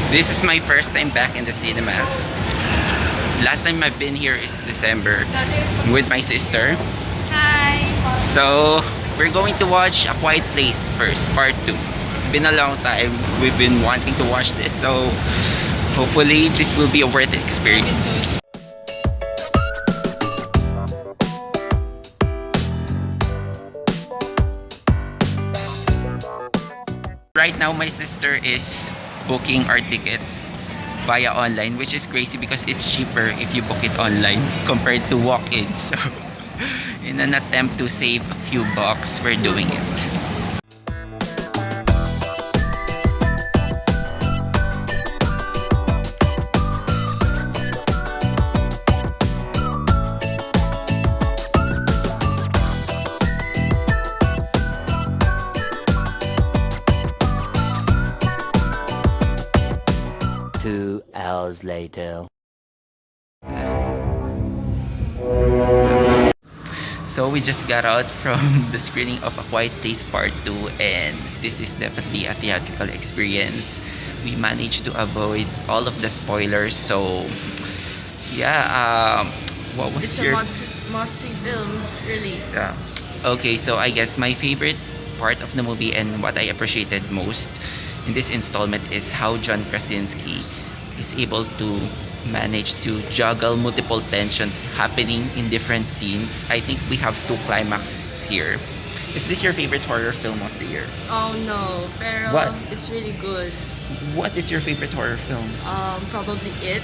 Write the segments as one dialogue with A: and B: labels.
A: This is my first time back in the cinemas. Last time I've been here is December with my sister.
B: Hi!
A: So, we're going to watch A Quiet Place first, part 2. It's been a long time. We've been wanting to watch this, so hopefully this will be a worth it experience. Right now, my sister is booking our tickets via online, which is crazy because it's cheaper if you book it online compared to walk-ins. So, in an attempt to save a few bucks, we're doing it.
C: Hours later.
A: So we just got out from the screening of A Quiet Place Part 2, and this is definitely a theatrical experience. We managed to avoid all of the spoilers, so yeah, what was
B: It's
A: your...
B: a must-see film, really.
A: Yeah. Okay, so I guess my favorite part of the movie and what I appreciated most in this installment is how John Krasinski is able to manage to juggle multiple tensions happening in different scenes. I think we have 2 climaxes here. Is this your favorite horror film of the year?
B: Oh no, pero
A: What?
B: it's really good.
A: What is your favorite horror film?
B: Probably It.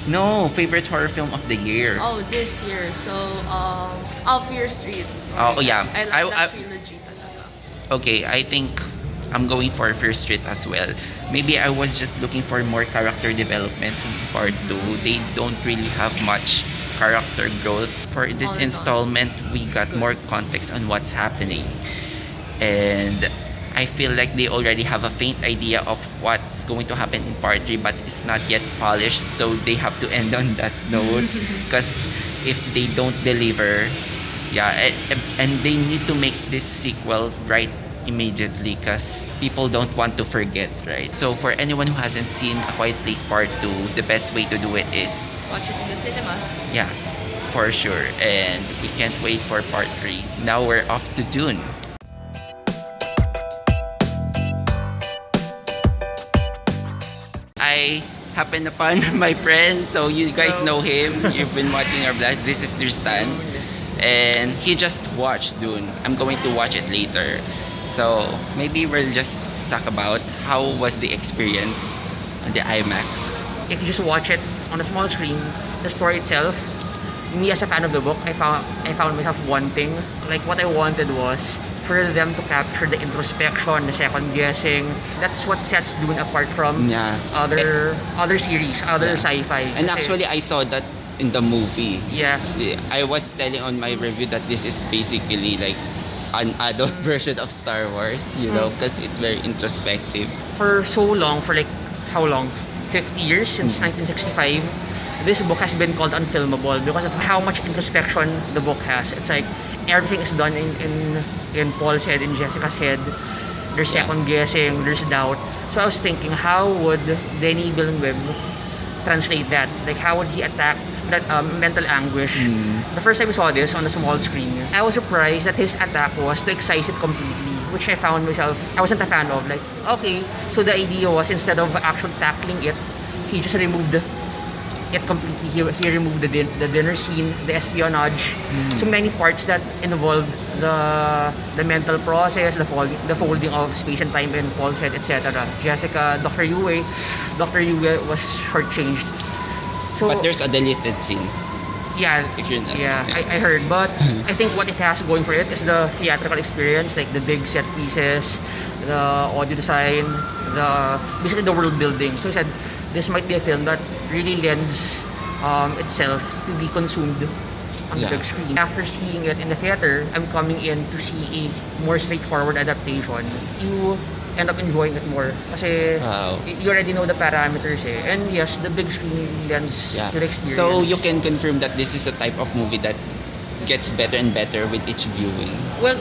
A: No, favorite horror film of the year.
B: Oh, this year. So, Fear Street.
A: Oh, yeah.
B: I like that trilogy talaga.
A: Okay, I think I'm going for First Street as well. Maybe I was just looking for more character development in part 2. They don't really have much character growth. For this
B: All in all.
A: installment, we got more context on what's happening. And I feel like they already have a faint idea of what's going to happen in part 3, but it's not yet polished. So they have to end on that note. Because if they don't deliver, yeah, and they need to make this sequel right immediately because people don't want to forget, right? So for anyone who hasn't seen A Quiet Place Part 2, the best way to do it is,
B: Watch it in the cinemas.
A: yeah, for sure. And we can't wait for part 3. Now we're off to Dune. I happened upon my friend, so you guys know him. You've been watching our vlog. This is Tristan, and he just watched Dune. I'm going to watch it later. So maybe we'll just talk about how was the experience on the IMAX.
D: If you just watch it on a small screen, the story itself, me as a fan of the book, I found myself wanting, like what I wanted was for them to capture the introspection, the second guessing. That's what sets Dune apart from other series, other sci-fi.
A: And
D: Kasi,
A: actually, I saw that in the movie.
D: yeah,
A: I was telling on my review that this is basically like an adult version of Star Wars, you know, because it's very introspective.
D: for so long, for like how long? 50 years since 1965. This book has been called unfilmable because of how much introspection the book has. It's like everything is done in Paul's head, in Jessica's head. There's second guessing, there's doubt. So I was thinking, how would Denis Villeneuve translate that? Like, how would he attack that mental anguish? The first time I saw this on a small screen, I was surprised that his attack was to excise it completely, which I found myself, I wasn't a fan of. Like, okay, so the idea was instead of actually tackling it, he just removed it completely. He removed the dinner scene, the espionage, so many parts that involved the mental process, the folding of space and time in Paul's head, etc. Jessica, Dr. Yue was shortchanged. So
A: But there's a delisted scene.
D: yeah,
A: If you're not,
D: yeah, I heard, but I think what it has going for it is the theatrical experience, like the big set pieces, the audio design, basically the world building. So I said, this might be a film that really lends itself to be consumed on the
A: Yeah.
D: big screen. After seeing it in the theater, I'm coming in to see a more straightforward adaptation. You end up enjoying it more kasi
A: Wow.
D: you already know the parameters eh. And yes, the big screen lends
A: Yeah.
D: to the experience.
A: So you can confirm that this is a type of movie that gets better and better with each viewing.
D: Well,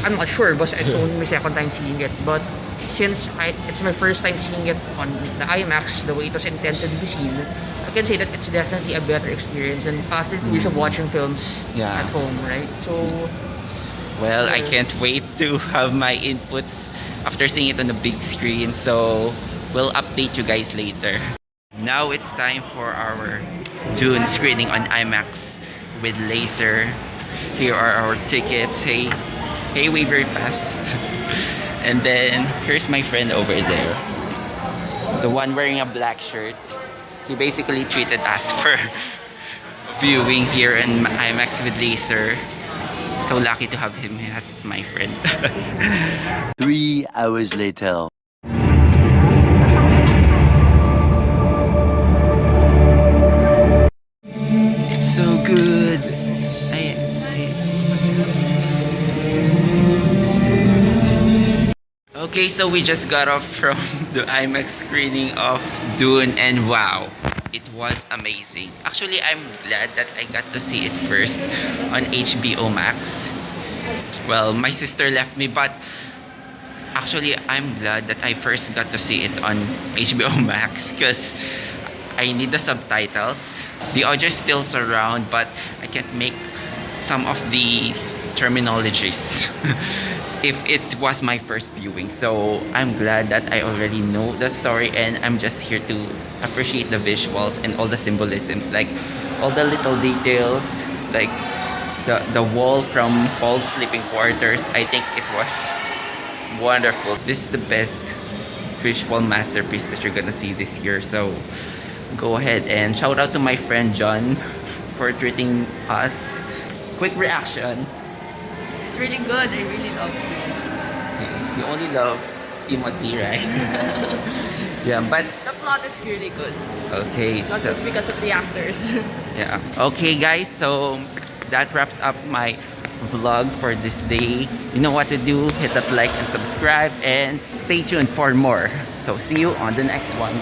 D: I'm not sure because it's only my second time seeing it. But since it's my first time seeing it on the IMAX, the way it was intended to be seen, I can say that it's definitely a better experience than after 2 years of watching films
A: Yeah.
D: at home, right? So,
A: Well, I can't wait to have my inputs after seeing it on the big screen. So we'll update you guys later. Now it's time for our Dune screening on IMAX with laser. Here are our tickets. Hey, waiver pass. And then here's my friend over there, the one wearing a black shirt. He basically treated us for viewing here in IMAX with laser. So lucky to have him as my friend.
C: 3 hours later.
A: It's so good. Okay, so we just got off from the IMAX screening of Dune, and wow, it was amazing. Actually, I'm glad that I got to see it first on HBO Max. Well, my sister left me, but actually, I'm glad that I first got to see it on HBO Max because I need the subtitles. The audio is still surround, but I can't make some of the terminologies if it was my first viewing. So I'm glad that I already know the story, and I'm just here to appreciate the visuals and all the symbolisms, like all the little details, like the wall from Paul's sleeping quarters. I think it was wonderful. This is the best visual masterpiece that you're gonna see this year. So go ahead and shout out to my friend John for treating us. Quick reaction.
B: It's really good. I really love it.
A: You only love Timothy, right? Yeah, but
B: The plot is really good.
A: okay,
B: Not
A: so
B: just because of the actors.
A: yeah. Okay, guys, so that wraps up my vlog for this day. You know what to do. Hit that like and subscribe, and stay tuned for more. So see you on the next one.